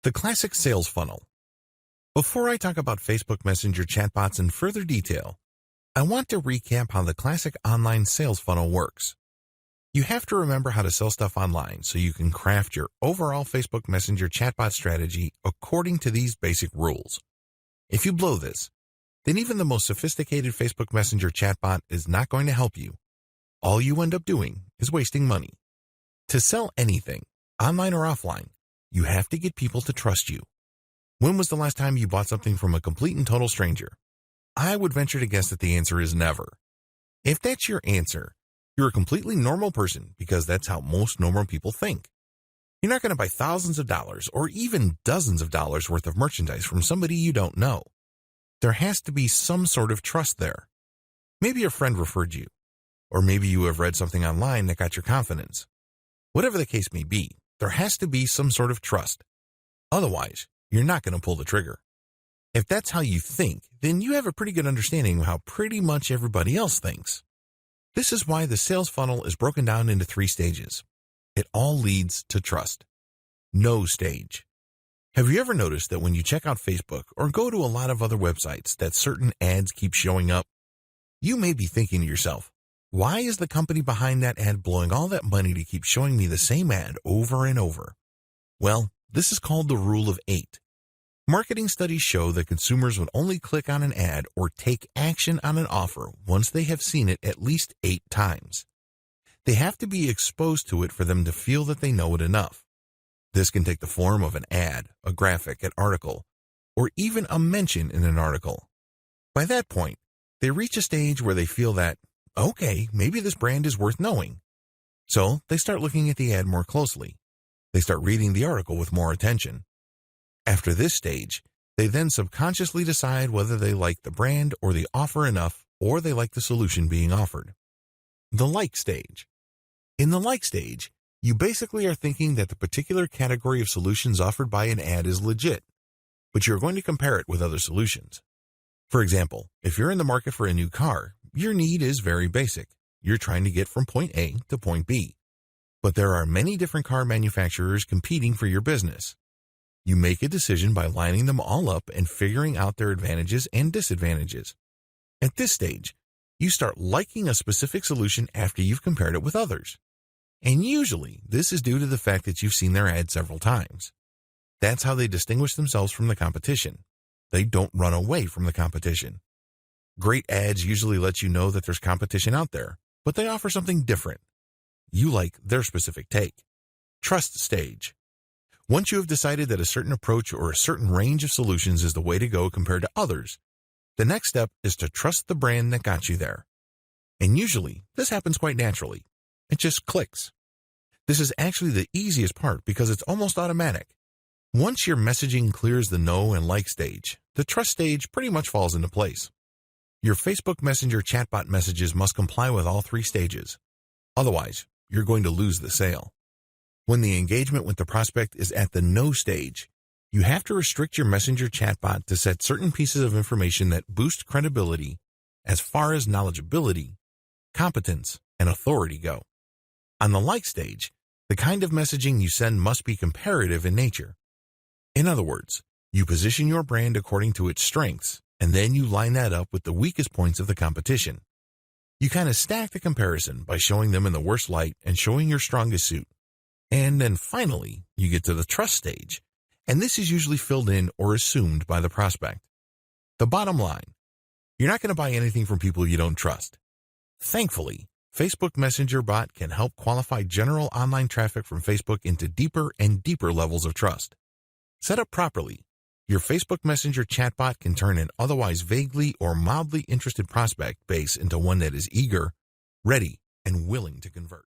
The classic sales funnel. Before I talk about Facebook Messenger chatbots in further detail, I want to recap how the classic online sales funnel works. You have to remember how to sell stuff online so you can craft your overall Facebook Messenger chatbot strategy according to these basic rules. If you blow this, then even the most sophisticated Facebook Messenger chatbot is not going to help you. All you end up doing is wasting money. To sell anything, online or offline, you have to get people to trust you. When was the last time you bought something from a complete and total stranger? I would venture to guess that the answer is never. If that's your answer, you're a completely normal person because that's how most normal people think. You're not going to buy thousands of dollars or even dozens of dollars worth of merchandise from somebody you don't know. There has to be some sort of trust there. Maybe a friend referred you, or maybe you have read something online that got your confidence. Whatever the case may be, there has to be some sort of trust. Otherwise, you're not going to pull the trigger. If that's how you think, then you have a pretty good understanding of how pretty much everybody else thinks. This is why the sales funnel is broken down into 3 stages. It all leads to trust. No stage. Have you ever noticed that when you check out Facebook or go to a lot of other websites that certain ads keep showing up? You may be thinking to yourself, why is the company behind that ad blowing all that money to keep showing me the same ad over and over? Well, this is called the rule of 8. Marketing studies show that consumers would only click on an ad or take action on an offer once they have seen it at least 8 times. They have to be exposed to it for them to feel that they know it enough. This can take the form of an ad, a graphic, an article, or even a mention in an article. By that point, they reach a stage where they feel that, okay, maybe this brand is worth knowing. So they start looking at the ad more closely. They start reading the article with more attention. After this stage, they then subconsciously decide whether they like the brand or the offer enough, or they like the solution being offered. The like stage. In the like stage, you basically are thinking that the particular category of solutions offered by an ad is legit, but you're going to compare it with other solutions. For example, if you're in the market for a new car, your need is very basic. You're trying to get from point A to point B. But there are many different car manufacturers competing for your business. You make a decision by lining them all up and figuring out their advantages and disadvantages. At this stage, you start liking a specific solution after you've compared it with others. And usually, this is due to the fact that you've seen their ad several times. That's how they distinguish themselves from the competition. They don't run away from the competition. Great ads usually let you know that there's competition out there, but they offer something different. You like their specific take. Trust stage. Once you have decided that a certain approach or a certain range of solutions is the way to go compared to others, the next step is to trust the brand that got you there. And usually, this happens quite naturally. It just clicks. This is actually the easiest part because it's almost automatic. Once your messaging clears the know and like stage, the trust stage pretty much falls into place. Your Facebook Messenger chatbot messages must comply with all 3 stages. Otherwise, you're going to lose the sale. When the engagement with the prospect is at the no stage, you have to restrict your Messenger chatbot to set certain pieces of information that boost credibility as far as knowledgeability, competence, and authority go. On the like stage, the kind of messaging you send must be comparative in nature. In other words, you position your brand according to its strengths, and then you line that up with the weakest points of the competition. You kind of stack the comparison by showing them in the worst light and showing your strongest suit. And then finally, you get to the trust stage, and this is usually filled in or assumed by the prospect. The bottom line, you're not going to buy anything from people you don't trust. Thankfully, Facebook Messenger bot can help qualify general online traffic from Facebook into deeper and deeper levels of trust. Set up properly, your Facebook Messenger chatbot can turn an otherwise vaguely or mildly interested prospect base into one that is eager, ready, and willing to convert.